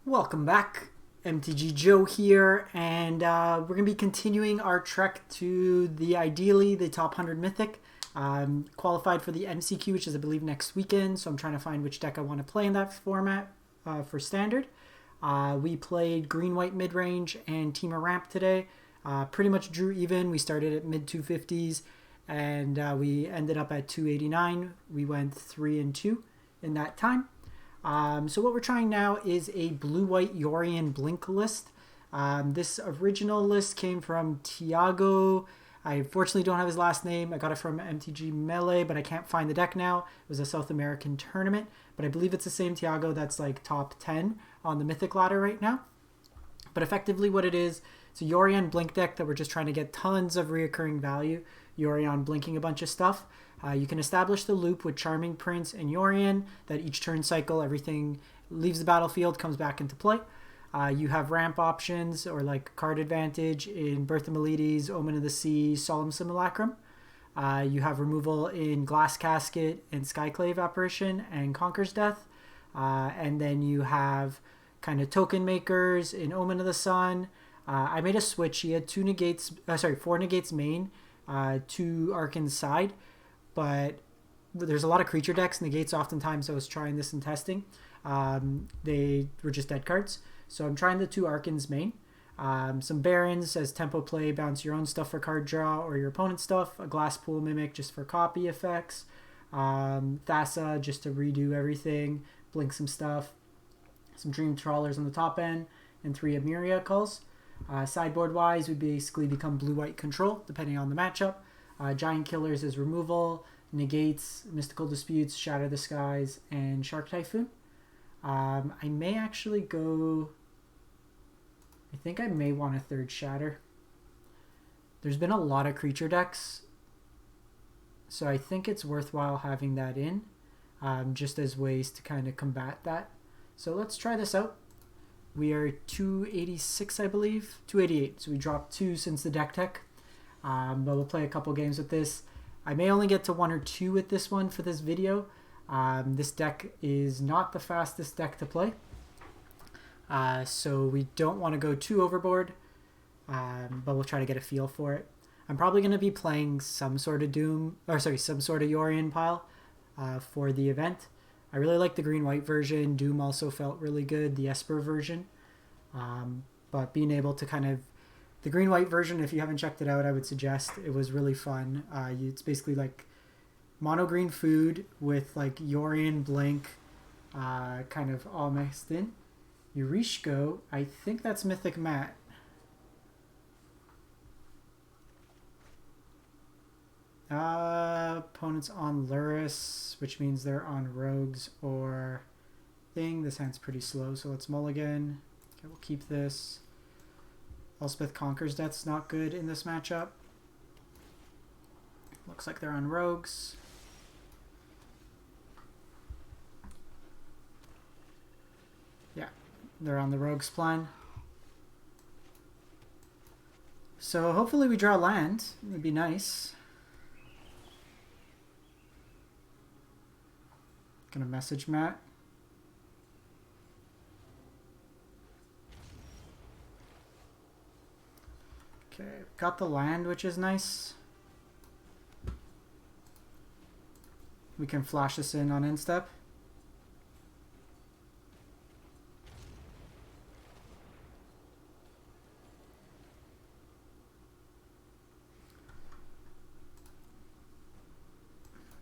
Welcome back. MTG Joe here, and we're going to be continuing our trek to ideally the top 100 Mythic. Qualified for the MCQ, which is I believe next weekend, so I'm trying to find which deck I want to play in that format for Standard. We played green-white mid-range and Teamer Ramp today. Pretty much drew even. We started at mid-250s, and we ended up at 289. We went 3-2 in that time. So what we're trying now is a blue-white Yorion Blink list. This original list came from Tiago. I unfortunately don't have his last name. I got it from MTG Melee, but I can't find the deck now. It was a South American tournament, but I believe it's the same Tiago that's like top 10 on the Mythic ladder right now. But effectively what it is, it's a Yorion Blink deck that we're just trying to get tons of reoccurring value. Yorion blinking a bunch of stuff. You can establish the loop with Charming Prince and Yorion, that each turn cycle, everything leaves the battlefield, comes back into play. You have ramp options or like card advantage in Birth of Meletis, Omen of the Sea, Solemn Simulacrum. You have removal in Glass Casket and Skyclave Apparition and Conquer's Death. And then you have kind of token makers in Omen of the Sun. I made a switch. He had 4 negates main, 2 Archon's side. But there's a lot of creature decks. Negates oftentimes I was trying this in testing. They were just dead cards. So I'm trying the 2 Archons main. Some Barrins as tempo play, bounce your own stuff for card draw or your opponent's stuff. A Glasspool Mimic just for copy effects. Thassa just to redo everything. Blink some stuff. Some Dream Trawlers on the top end. And 3 Emeria calls. Sideboard wise, we basically become blue-white control depending on the matchup. Giant Killers is removal, Negates, Mystical Disputes, Shatter the Skies, and Shark Typhoon. I may actually go... I think I may want a 3rd Shatter. There's been a lot of creature decks, so I think it's worthwhile having that in, just as ways to kind of combat that. So let's try this out. We are 286, I believe. 288, so we dropped 2 since the deck tech. But we'll play a couple games with this. I may only get to 1 or 2 with this one for this video. This deck is not the fastest deck to play. So we don't want to go too overboard. But we'll try to get a feel for it. I'm probably going to be playing some sort of some sort of Yorion pile for the event. I really like the green-white version. Doom also felt really good, the Esper version. But being able to kind of... The green-white version, if you haven't checked it out, I would suggest. It was really fun. It's basically like mono-green food with like Yorion Blink kind of all mixed in. Eurishko, I think that's Mythic Matte. Opponents on Luris, which means they're on Rogues or thing. This hand's pretty slow, so let's mulligan. Okay, we'll keep this. Elspeth Conquer's Death's not good in this matchup. Looks like they're on Rogues. Yeah, they're on the Rogues plan. So hopefully we draw land. It would be nice. Gonna message Matt. Okay, got the land, which is nice. We can flash this in on instep.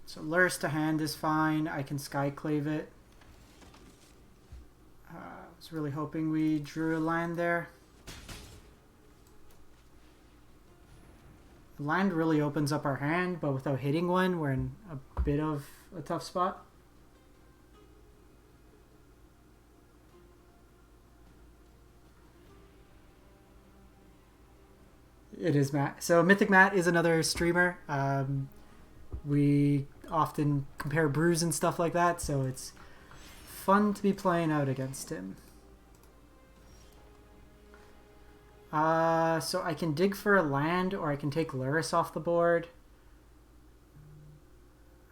So Luris to hand is fine. I can Skyclave it. I was really hoping we drew a land there. Land really opens up our hand, but without hitting one, we're in a bit of a tough spot. It is Matt. So Mythic Matt is another streamer. We often compare brews and stuff like that, so it's fun to be playing out against him. So I can dig for a land, or I can take Luris off the board.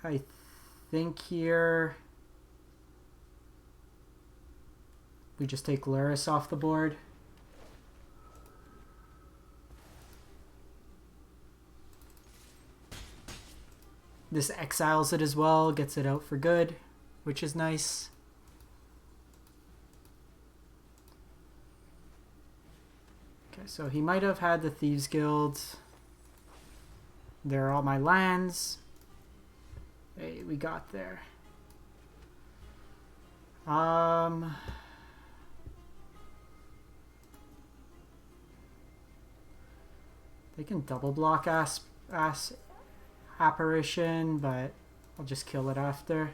I think here We just take Luris off the board. This exiles it as well, gets it out for good, which is nice. Okay, so he might have had the Thieves Guild. There are all my lands. Hey, we got there. They can double block Apparition, but I'll just kill it after.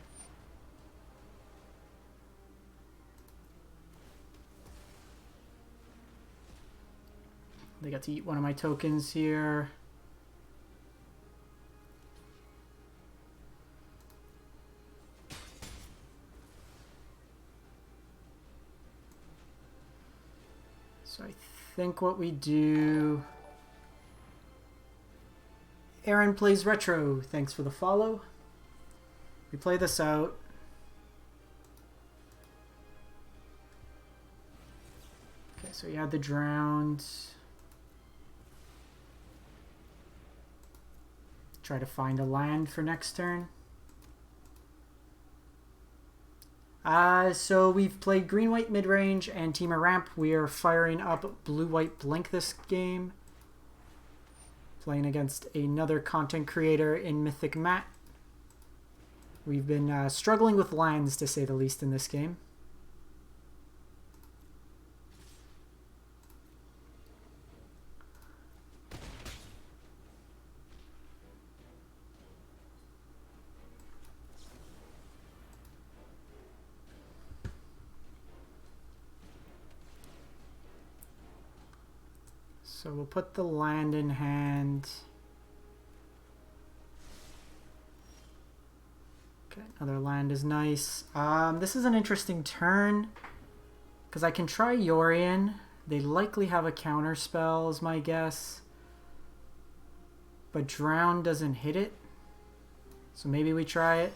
They got to eat one of my tokens here. So I think what we do... Aaron plays retro. Thanks for the follow. We play this out. Okay, so you had the drowned. Try to find a land for next turn. So we've played green-white mid-range and Temur ramp. We are firing up blue-white blink this game. Playing against another content creator in Mythic Matt. We've been struggling with lands, to say the least, in this game. So we'll put the land in hand. Okay, another land is nice. This is an interesting turn because I can try Yorion. They likely have a counter spell, is my guess. But Drown doesn't hit it. So maybe we try it.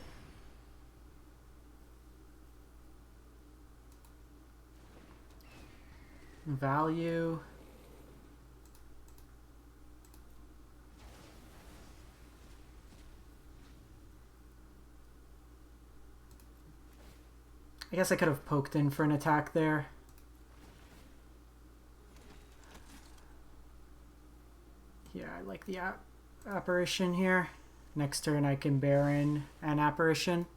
Value. I guess I could have poked in for an attack there. Yeah, I like the Apparition here. Next turn I can Barrin an Apparition.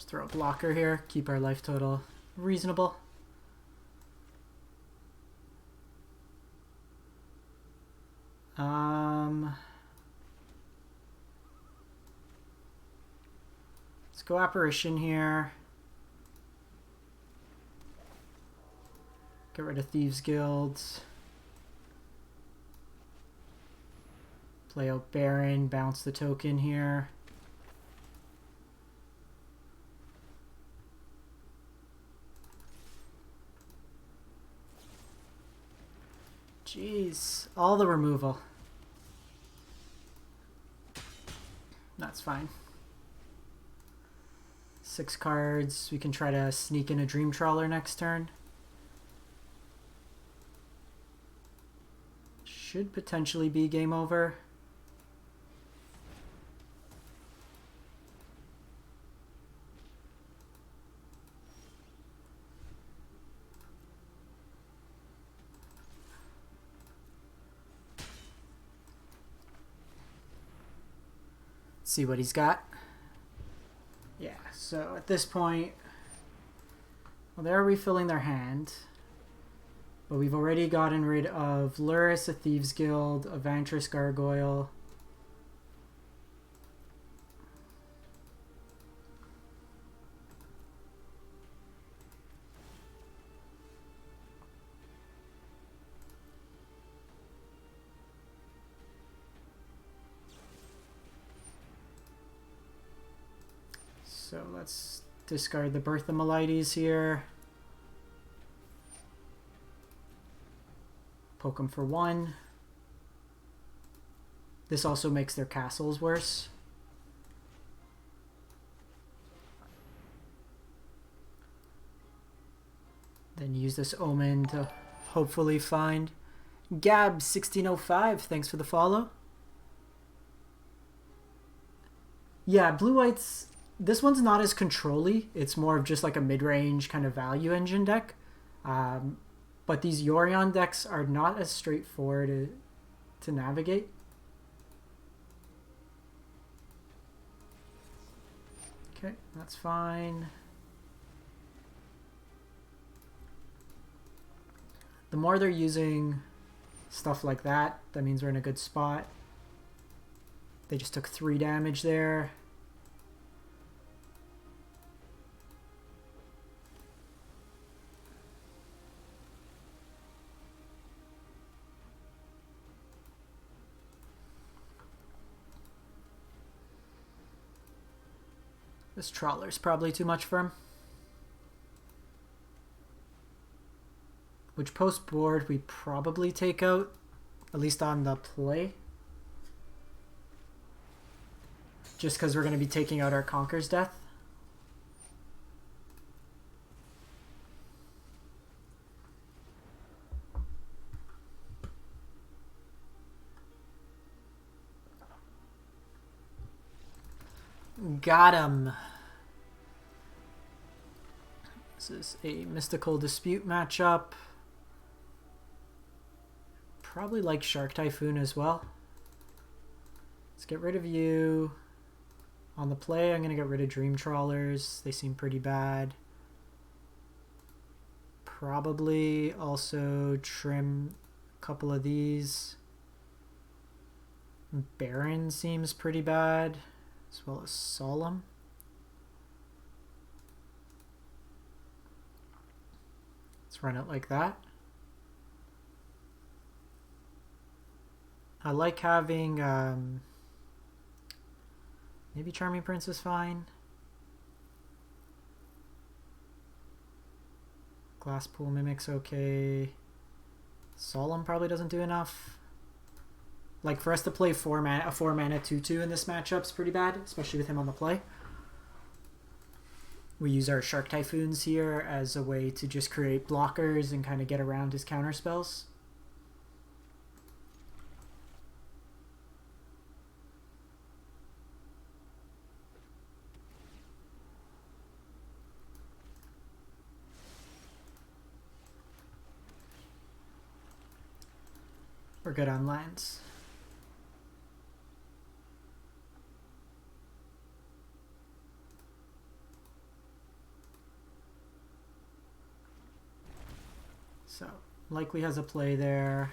Throw a blocker here, keep our life total reasonable. Let's go Apparition here. Get rid of Thieves Guilds. Play out Barrin, bounce the token here. Jeez, all the removal. That's fine. 6 cards. We can try to sneak in a Dream Trawler next turn. Should potentially be game over. See what he's got. Yeah, so at this point, well, they're refilling their hand, but we've already gotten rid of Luris, a Thieves Guild, a Vantress Gargoyle. So let's discard the Birth of Meletis here. Poke them for 1. This also makes their castles worse. Then use this Omen to hopefully find Gab1605. Thanks for the follow. Yeah, blue-white's... This one's not as control-y. It's more of just like a mid-range kind of value engine deck. But these Yorion decks are not as straightforward to navigate. Okay, that's fine. The more they're using stuff like that, that means we're in a good spot. They just took 3 damage there. This Trawler's probably too much for him. Which post board we probably take out, at least on the play. Just because we're going to be taking out our Conqueror's Death. Got him. This is a Mystical Dispute matchup. Probably like Shark Typhoon as well. Let's get rid of you. On the play, I'm going to get rid of Dream Trawlers. They seem pretty bad. Probably also trim a couple of these. Barrin seems pretty bad, as well as Solemn. Let's run it like that. I like having, maybe Charming Prince is fine. Glasspool Mimic's okay. Solemn probably doesn't do enough. Like, for us to play a 4 mana 2/2 in this matchup's pretty bad, especially with him on the play. We use our Shark Typhoons here as a way to just create blockers and kind of get around his counter spells. We're good on lands. So, likely has a play there.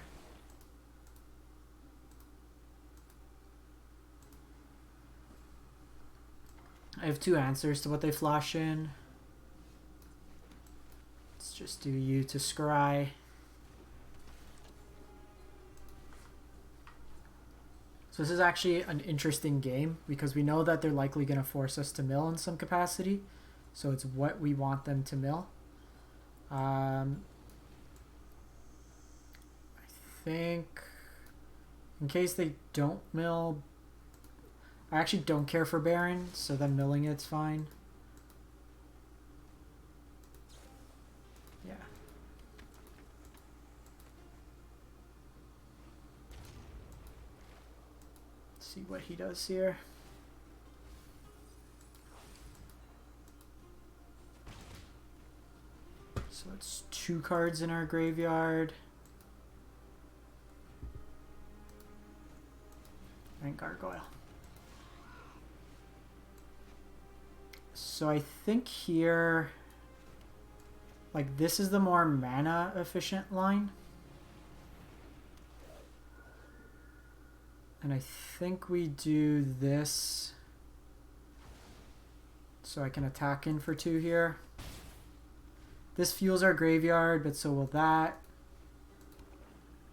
I have 2 answers to what they flash in. Let's just do you to scry. So this is actually an interesting game because we know that they're likely going to force us to mill in some capacity. So it's what we want them to mill. I think in case they don't mill, I actually don't care for Barrin, so them milling it's fine. Yeah. Let's see what he does here. So it's 2 cards in our graveyard. And Gargoyle. So I think here, like, this is the more mana efficient line. And I think we do this so I can attack in for 2 here. This fuels our graveyard, but so will that.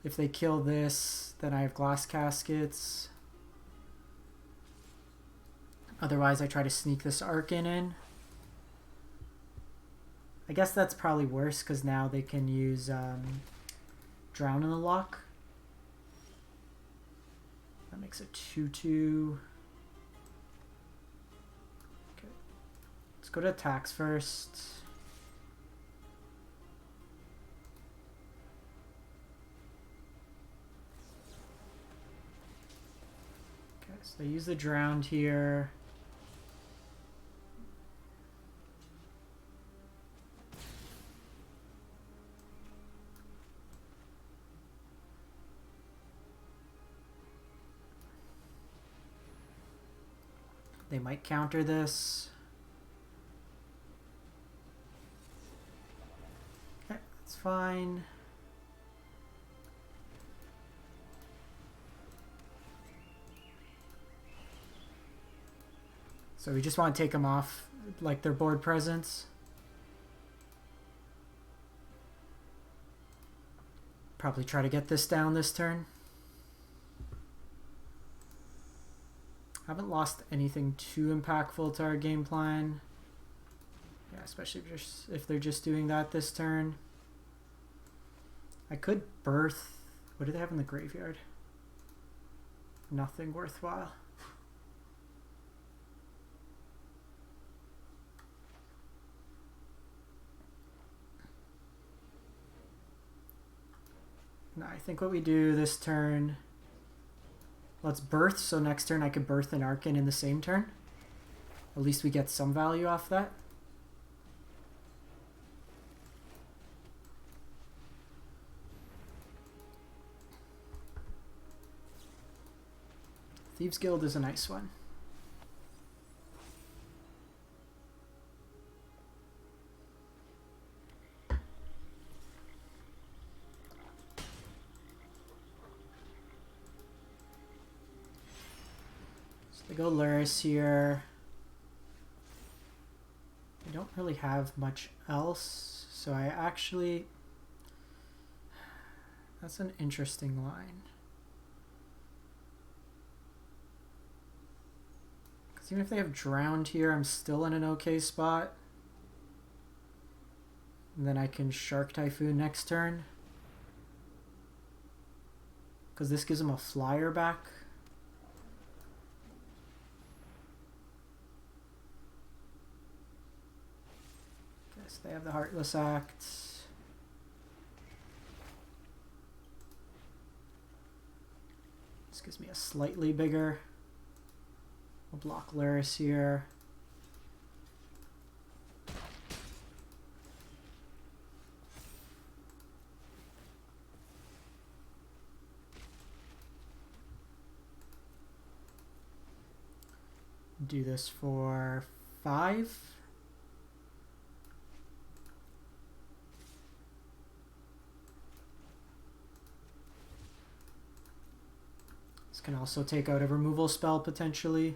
If they kill this, then I have Glass Caskets. Otherwise, I try to sneak this Archon in. I guess that's probably worse because now they can use Drown in the Lock. That makes it 2/2. Okay. Let's go to attacks first. Okay, so they use the Drowned here. They might counter this. Okay, that's fine. So we just want to take them off, like their board presence. Probably try to get this down this turn. Haven't lost anything too impactful to our game plan. Yeah, especially if they're just doing that this turn. I could birth. What do they have in the graveyard? Nothing worthwhile. No, I think what we do this turn, let's birth, so next turn I could birth an Archon in the same turn. At least we get some value off that. Thieves Guild is a nice one. I go Luris here. I don't really have much else, so I actually... That's an interesting line. Because even if they have Drowned here, I'm still in an okay spot. And then I can Shark Typhoon next turn. Because this gives them a flyer back. They have the Heartless Act. This gives me a slightly bigger. We'll block Luris here. Do this for 5. Can also take out a removal spell potentially.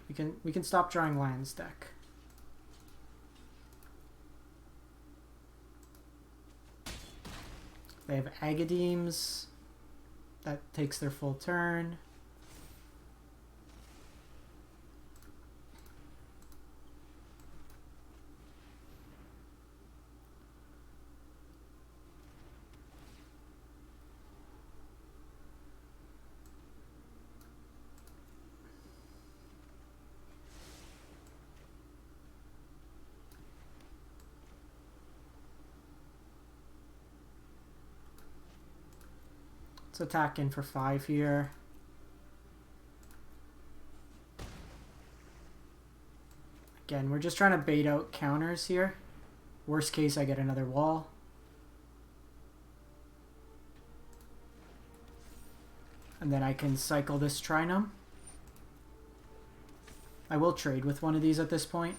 Okay, we can stop drawing lands deck. They have Agadeems. That takes their full turn. Let's attack in for 5 here. Again, we're just trying to bait out counters here. Worst case, I get another wall. And then I can cycle this Trinome. I will trade with one of these at this point.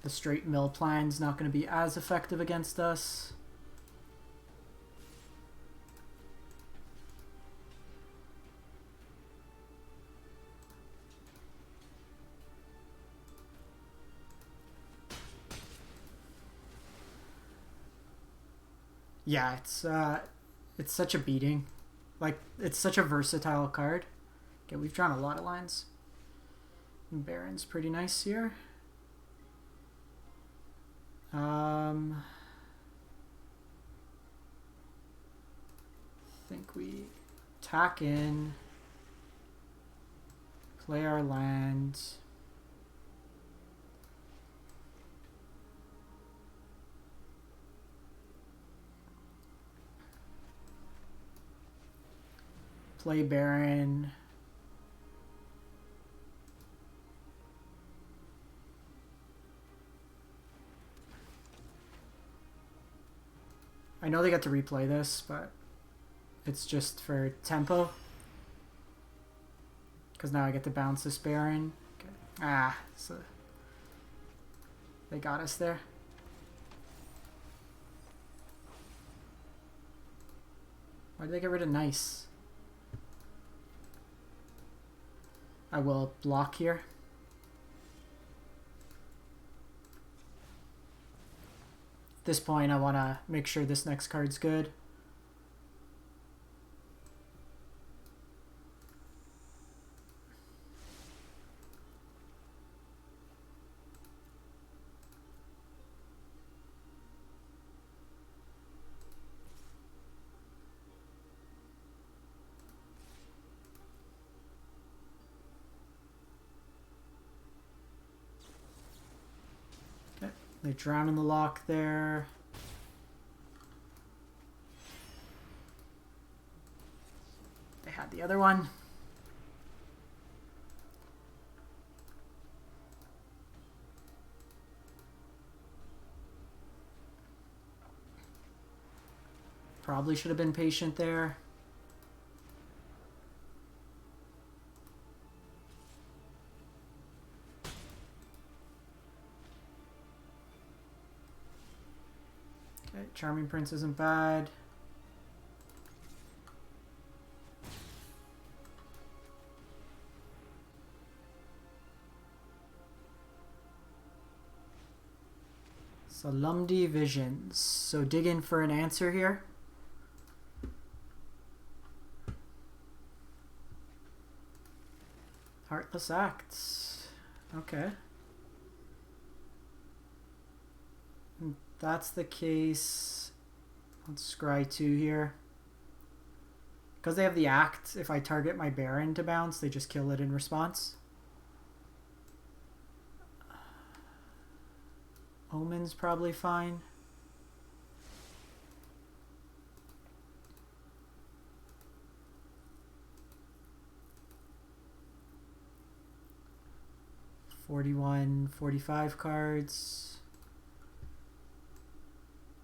The straight mill plan's not going to be as effective against us. Yeah, it's such a beating. Like, it's such a versatile card. Okay, we've drawn a lot of lines. Barrin's pretty nice here. I think we tack in, play our land. Play Barrin. I know they got to replay this, but it's just for tempo. Because now I get to bounce this Barrin. Okay. Ah, so they got us there. Why did they get rid of nice? I will block here. At this point, I want to make sure this next card's good. They drown in the lock there. They had the other one. Probably should have been patient there. Charming Prince isn't bad. Solemn Visions. So dig in for an answer here. Heartless Acts. Okay. That's the case. Let's scry 2 here. Because they have the act, if I target my Barrin to bounce, they just kill it in response. Omen's probably fine. $41, $45 cards.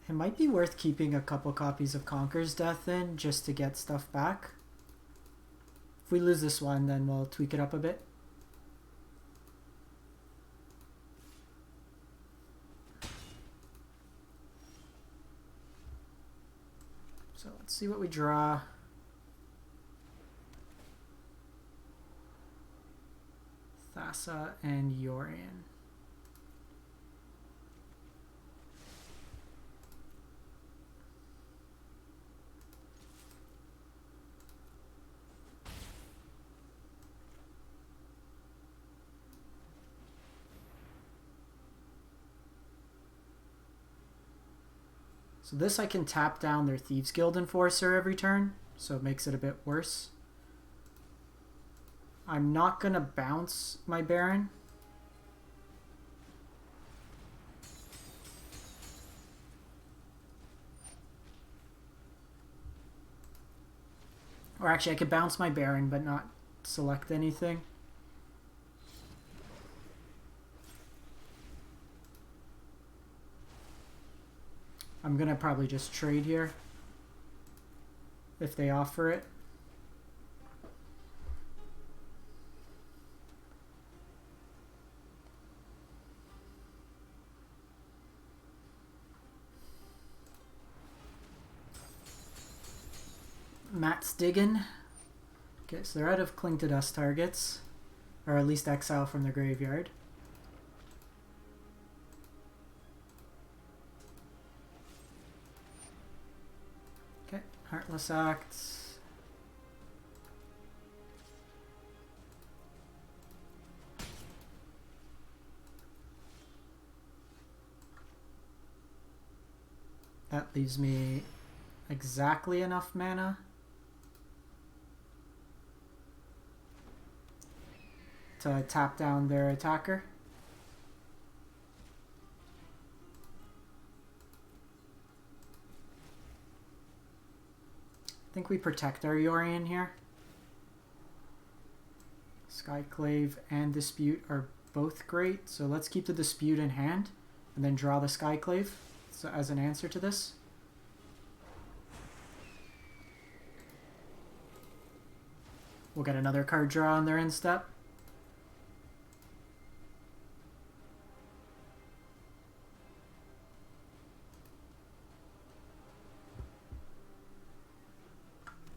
It might be worth keeping a couple copies of Conqueror's Death in just to get stuff back. If we lose this one, then we'll tweak it up a bit. So let's see what we draw. Thassa and Yorion. So this I can tap down their Thieves Guild Enforcer every turn, so it makes it a bit worse. I'm not going to bounce my Barrin. Or actually, I could bounce my Barrin, but not select anything. I'm going to probably just trade here if they offer it. Matt's digging. Okay, so they're out of Cling to Dust targets, or at least exile from the graveyard. Heartless Acts. That leaves me exactly enough mana to tap down their attacker. I think we protect our Yorion here. Skyclave and Dispute are both great, so let's keep the Dispute in hand and then draw the Skyclave as an answer to this. We'll get another card draw on their end step.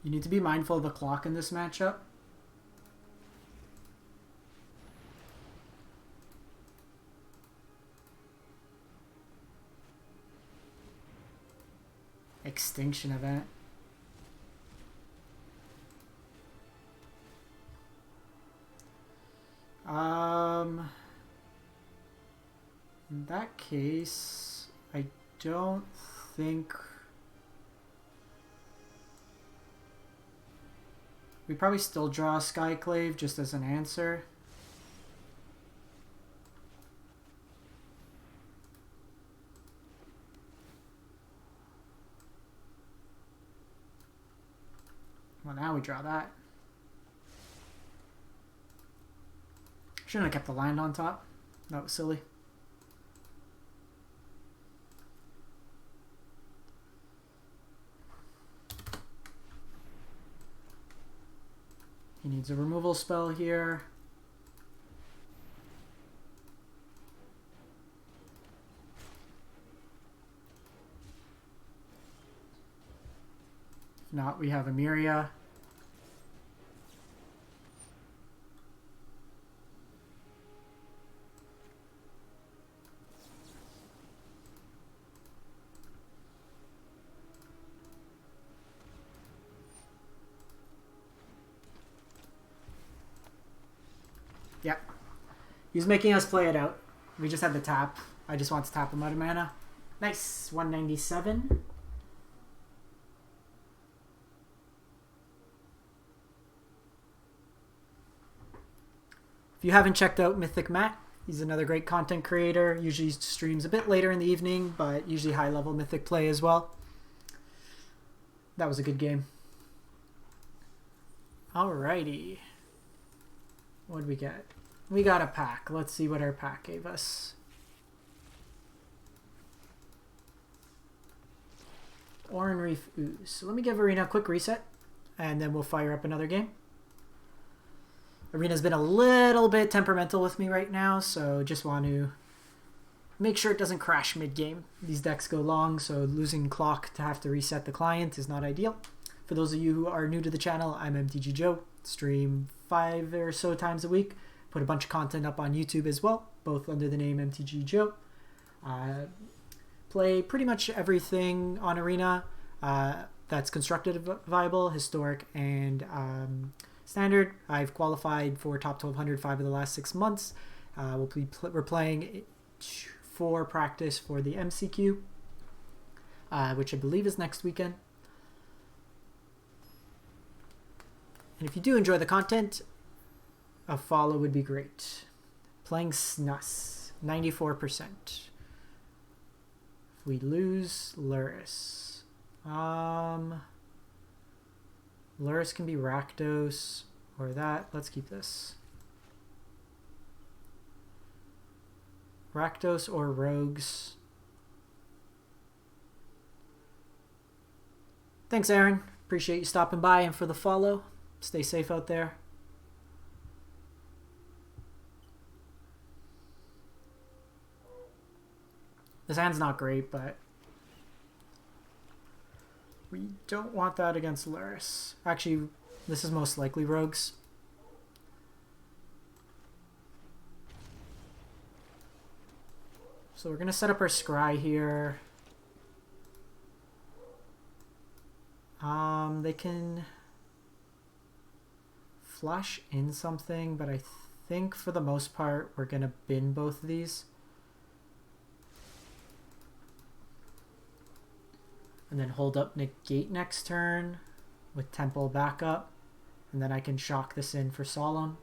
You need to be mindful of the clock in this matchup. Extinction event. In that case, I don't think we probably still draw Skyclave just as an answer. Well, now we draw that. Shouldn't have kept the land on top. That was silly. He needs a removal spell here. If not, we have Emeria. Yep. He's making us play it out. We just had the tap. I just want to tap him out of mana. Nice. 197. If you haven't checked out Mythic Matt, he's another great content creator. Usually streams a bit later in the evening, but usually high-level Mythic play as well. That was a good game. Alrighty. What did we get? We got a pack. Let's see what our pack gave us. Oran Reef Ooze. So let me give Arena a quick reset, and then we'll fire up another game. Arena's been a little bit temperamental with me right now, so just want to make sure it doesn't crash mid-game. These decks go long, so losing clock to have to reset the client is not ideal. For those of you who are new to the channel, I'm MTG Joe. Stream 5 or so times a week. Put a bunch of content up on YouTube as well, both under the name MTG Joe. Play pretty much everything on Arena that's constructed viable, historic, and standard. I've qualified for top 1200 5 of the last 6 months. We're playing for practice for the MCQ, which I believe is next weekend. And if you do enjoy the content, a follow would be great. Playing Snus, 94%. If we lose, Luris. Luris can be Rakdos or that. Let's keep this. Rakdos or Rogues. Thanks, Aaron. Appreciate you stopping by and for the follow. Stay safe out there. This hand's not great, but we don't want that against Luris. Actually, this is most likely Rogues. So we're going to set up our Scry here. They can flash in something, but I think for the most part we're gonna bin both of these. And then hold up Negate next turn with Temple backup. And then I can shock this in for Solemn.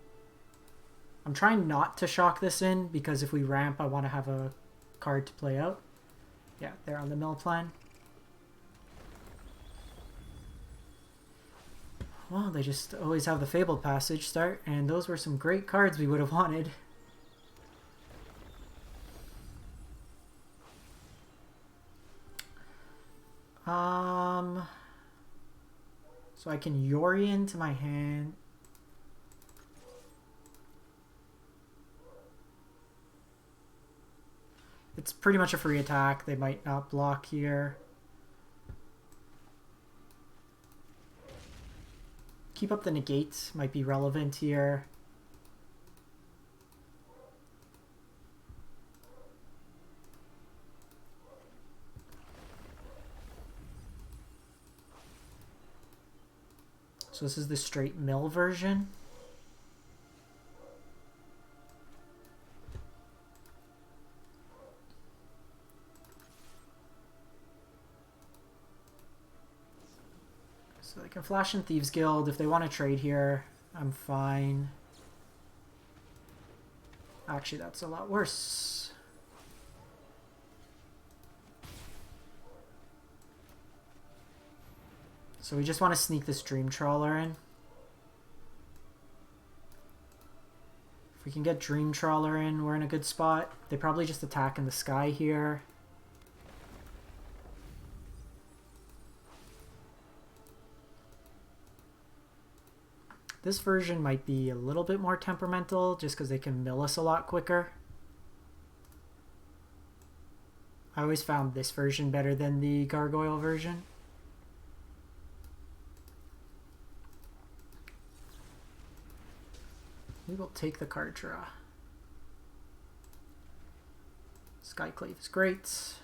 I'm trying not to shock this in because if we ramp, I want to have a card to play out. Yeah, they're on the mill plan. Well, they just always have the Fabled Passage start, and those were some great cards we would have wanted. So I can Yorion to my hand. It's pretty much a free attack. They might not block here. Keep up the Negate might be relevant here. So this is the straight mill version. So they can flash in Thieves Guild. If they want to trade here, I'm fine. Actually, that's a lot worse. So we just want to sneak this Dream Trawler in. If we can get Dream Trawler in, we're in a good spot. They probably just attack in the sky here. This version might be a little bit more temperamental just because they can mill us a lot quicker. I always found this version better than the Gargoyle version. We will take the card draw. Skyclave is great.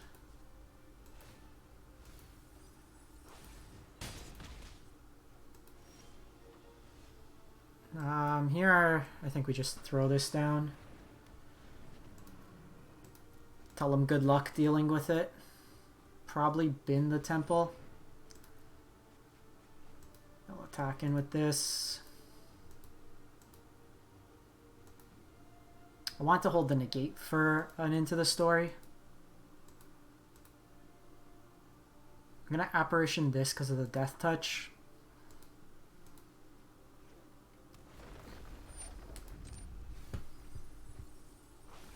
Here, I think we just throw this down. Tell them good luck dealing with it. Probably bin the temple. They'll attack in with this. I want to hold the Negate for an Into the Story. I'm going to Apparition this because of the Death Touch.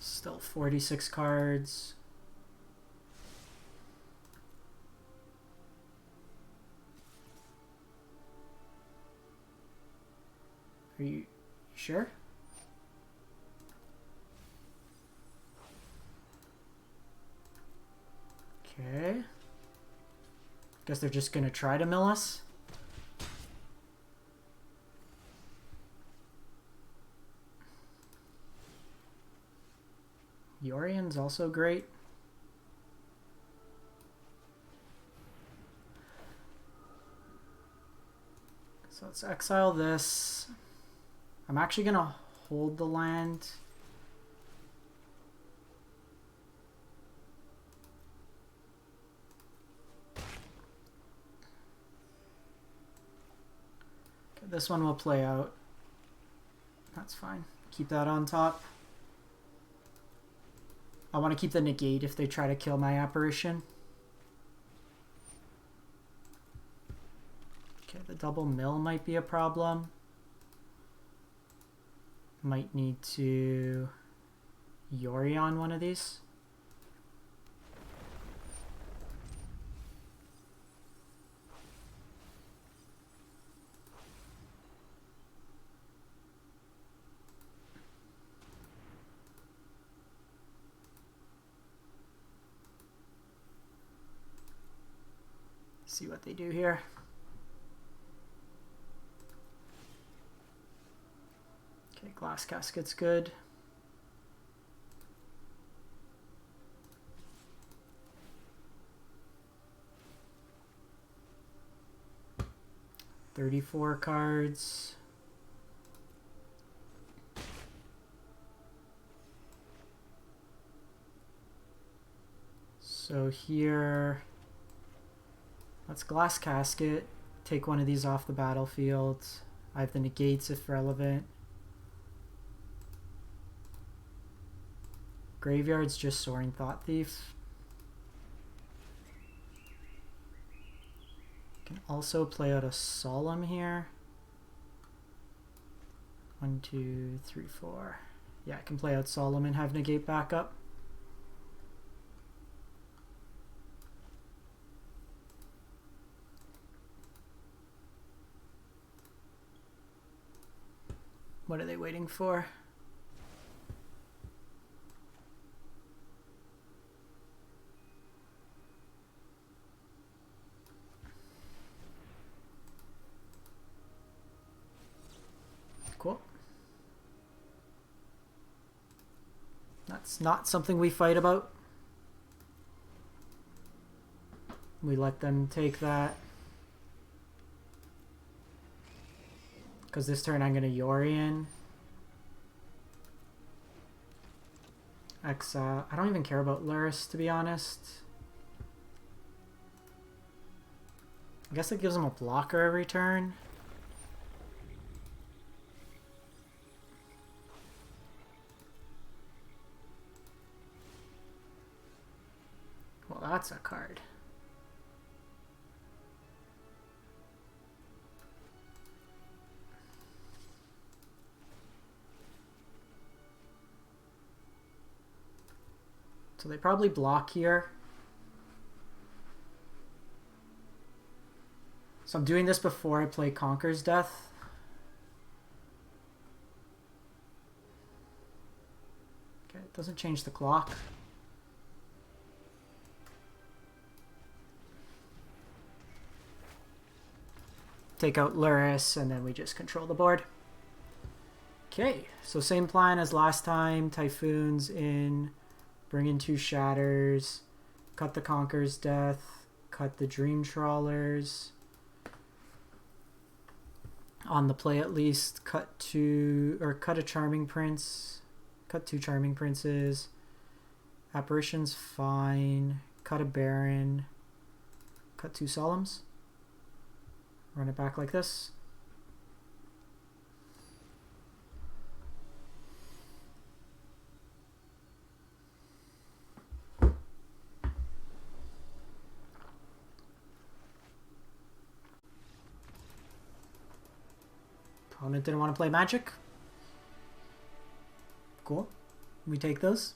Still 46 cards. Are you sure? Okay. Guess they're just gonna try to mill us. Yorion's also great. So let's exile this. I'm actually gonna hold the land. Okay, this one will play out. That's fine. Keep that on top. I want to keep the Negate if they try to kill my Apparition. Okay, the double mill might be a problem. Might need to Yorion one of these. See what they do here. Okay, Glass Casket's good. 34 cards. So here, let's Glass Casket, take one of these off the battlefield. I have the negates if relevant. Graveyard's just Soaring Thought Thief. Can also play out a Solemn here. 1, 2, 3, 4. Yeah, I can play out Solemn and have negate back up. What are they waiting for? Cool. That's not something we fight about. We let them take that. Because this turn I'm going to Yorion. Exile. I don't even care about Luris, to be honest. I guess it gives him a blocker every turn. Well, that's a card. So they probably block here. So I'm doing this before I play Conquer's Death. Okay, it doesn't change the clock. Take out Luris, and then we just control the board. Okay, so same plan as last time. Typhoons in. Bring in 2 Shatters, cut the Conquer's Death, cut the Dream Trawlers. On the play at least, cut a Charming Prince, cut 2 Charming Princes. Apparition's fine, cut a Barrin, cut 2 Solemns. Run it back like this. Opponent didn't want to play Magic. Cool. We take those.